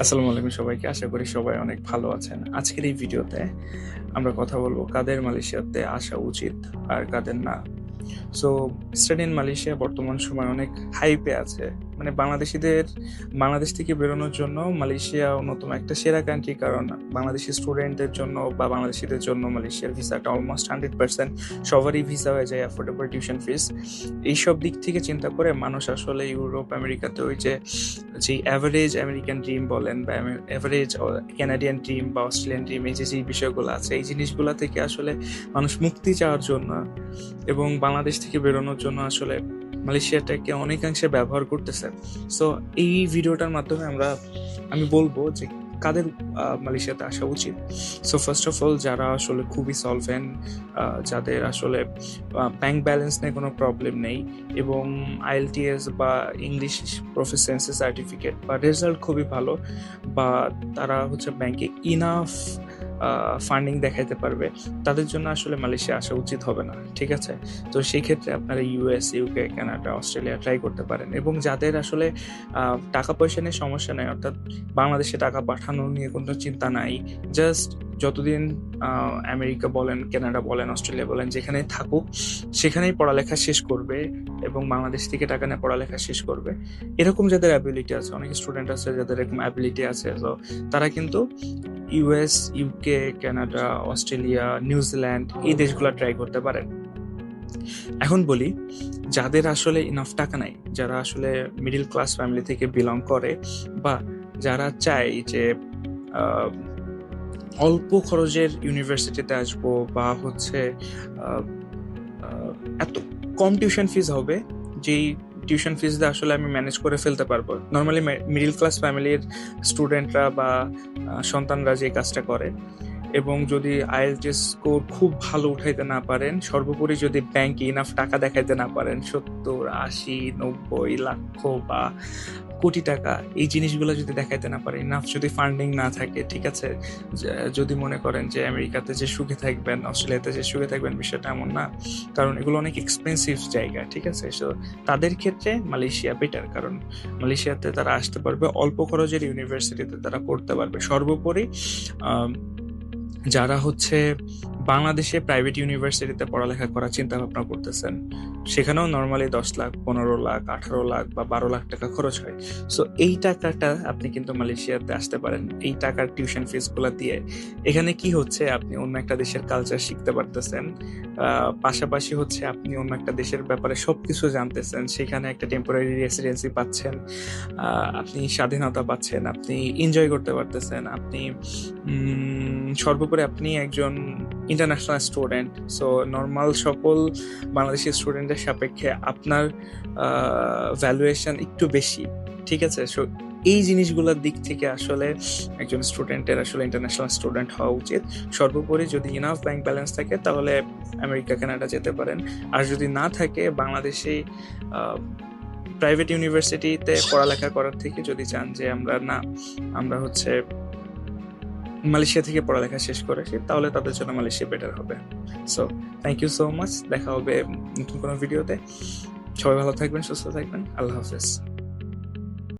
আসসালামু আলাইকুম সবাইকে। আশা করি সবাই অনেক ভালো আছেন। আজকের এই ভিডিওতে আমরা কথা বলবো কাদের মালয়েশিয়াতে আসা উচিত আর কাদের না। সো স্টাডি ইন মালয়েশিয়া বর্তমান সময়ে অনেক হাইপে আছে। মানে বাংলাদেশ থেকে বেরোনোর জন্য মালয়েশিয়া অন্যতম একটা সেরা কান্ট্রি, কারণ বাংলাদেশি স্টুডেন্টদের জন্য বা বাংলাদেশিদের জন্য মালয়েশিয়ার ভিসাটা অলমোস্ট 100% সবারই ভিসা হয়ে যায়, অ্যাফোর্ডেবল টিউশন ফিস। এইসব দিক থেকে চিন্তা করে মানুষ আসলে ইউরোপ আমেরিকাতে ওই যে অ্যাভারেজ আমেরিকান ড্রিম বলেন বা অ্যাভারেজ ক্যানাডিয়ান ড্রিম বা অস্ট্রেলিয়ান ড্রিম, এই যে বিষয়গুলো আছে, এই জিনিসগুলো থেকে আসলে মানুষ মুক্তি চাওয়ার জন্য এবং বাংলাদেশ থেকে বেরোনোর জন্য আসলে মালয়েশিয়াটাকে অনেকাংশে ব্যবহার করতেছে। সো এই ভিডিওটার মাধ্যমে আমি বলবো যে কাদের মালয়েশিয়াতে আসা উচিত। সো ফার্স্ট অফ অল, যারা আসলে খুবই সলভেন্ট, যাদের আসলে ব্যাংক ব্যালেন্স নিয়ে কোনো প্রবলেম নেই এবং আইএলটিএস বা ইংলিশ প্রফিসিয়েন্সি সার্টিফিকেট বা রেজাল্ট খুবই ভালো, বা তারা হচ্ছে ব্যাংকে ইনাফ ফান্ডিং দেখাইতে পারবে, তাদের জন্য আসলে মালয়েশিয়া আসা উচিত হবে না। ঠিক আছে? তো সেই ক্ষেত্রে আপনারা US, UK, Canada, Australia try করতে পারেন। এবং যাদের আসলে টাকা পয়সা নিয়ে সমস্যা নেই, অর্থাৎ বাংলাদেশে টাকা পাঠানো নিয়ে কোনো চিন্তা নাই, জাস্ট যতদিন আমেরিকা বলেন, কানাডা বলেন, অস্ট্রেলিয়া বলেন, যেখানে থাকুক সেখানেই পড়ালেখা শেষ করবে এবং বাংলাদেশ থেকে টাকা নিয়ে পড়ালেখা শেষ করবে, এরকম যাদের অ্যাবিলিটি আছে, অনেক স্টুডেন্ট আছে যাদের এরকম অ্যাবিলিটি আছে, তো তারা কিন্তু US, UK, Canada, Australia, New Zealand এই দেশগুলো ট্রাই করতে পারেন। এখন বলি, যাদের আসলে ইনাফ টাকা নাই, যারা আসলে মিডল ক্লাস ফ্যামিলি থেকে বিলং করে, বা যারা চায় যে আহ, অল্প খরচের ইউনিভার্সিটিতে আসবো, বা হচ্ছে আহ, আহ, এত কম টিউশন ফিস হবে যেই টিউশন ফিস দিয়ে আসলে আমি ম্যানেজ করে ফেলতে পারবো। নর্মালি মিডল ক্লাস ফ্যামিলির স্টুডেন্টরা বা সন্তানরা যে কাজটা করে, এবং যদি আইএলটিএস স্কোর খুব ভালো উঠাইতে না পারেন, সর্বোপরি যদি ব্যাংকে ইনাফ টাকা দেখাইতে না পারেন, 70, 80, 90 লক্ষ বা কোটি টাকা, এই জিনিসগুলো যদি দেখাইতে না পারে, ইনাফ যদি ফান্ডিং না থাকে, ঠিক আছে, যদি মনে করেন যে আমেরিকাতে যে সুখে থাকবেন, অস্ট্রেলিয়াতে যে সুখে থাকবেন, বিষয়টা এমন না, কারণ এগুলো অনেক এক্সপেন্সিভ জায়গা। ঠিক আছে? সো তাদের ক্ষেত্রে মালয়েশিয়া বেটার, কারণ মালয়েশিয়াতে তারা আসতে পারবে, অল্প খরচের ইউনিভার্সিটিতে তারা পড়তে পারবে। সর্বোপরি যারা হচ্ছে বাংলাদেশে প্রাইভেট ইউনিভার্সিটিতে পড়ালেখা করার চিন্তা ভাবনা করতেছেন, সেখানেও নর্মালি 10 লাখ, 15 লাখ, 18 লাখ বা 12 লাখ টাকা খরচ হয়। সো এই টাকাটা আপনি কিন্তু মালয়েশিয়াতে আসতে পারেন এই টাকার টিউশন ফিস গুলা দিয়ে। এখানে কি হচ্ছে, আপনি অন্য একটা দেশের কালচার শিখতে পারতেছেন, পাশাপাশি হচ্ছে আপনি অন্য একটা দেশের ব্যাপারে সবকিছু জানতেছেন, সেখানে একটা টেম্পোরারি রেসিডেন্সি পাচ্ছেন, আপনি স্বাধীনতা পাচ্ছেন, আপনি এনজয় করতে পারতেছেন, আপনি সর্বোপরি আপনি একজন ইন্টারন্যাশনাল স্টুডেন্ট। সো নর্মাল সকল বাংলাদেশি স্টুডেন্টের সাপেক্ষে আপনার ভ্যালুয়েশন একটু বেশি। ঠিক আছে? সো এই জিনিসগুলোর দিক থেকে আসলে একজন স্টুডেন্টের আসলে ইন্টারন্যাশনাল স্টুডেন্ট হওয়া উচিত। সর্বোপরি যদি ইনাফ ব্যাংক ব্যালেন্স থাকে তাহলে আমেরিকা, কানাডা যেতে পারেন। আর যদি না থাকে, বাংলাদেশে প্রাইভেট ইউনিভার্সিটিতে পড়ালেখা করার থেকে যদি চান যে আমরা হচ্ছে মালয়েশিয়া থেকে পড়ালেখা শেষ করেছি, তাহলে তাদের জন্য মালয়েশিয়া বেটার হবে। So thank you so much. দেখা হবে নতুন কোনো ভিডিওতে। সবাই ভালো থাকবেন, সুস্থ থাকবেন। আল্লাহ হাফেজ।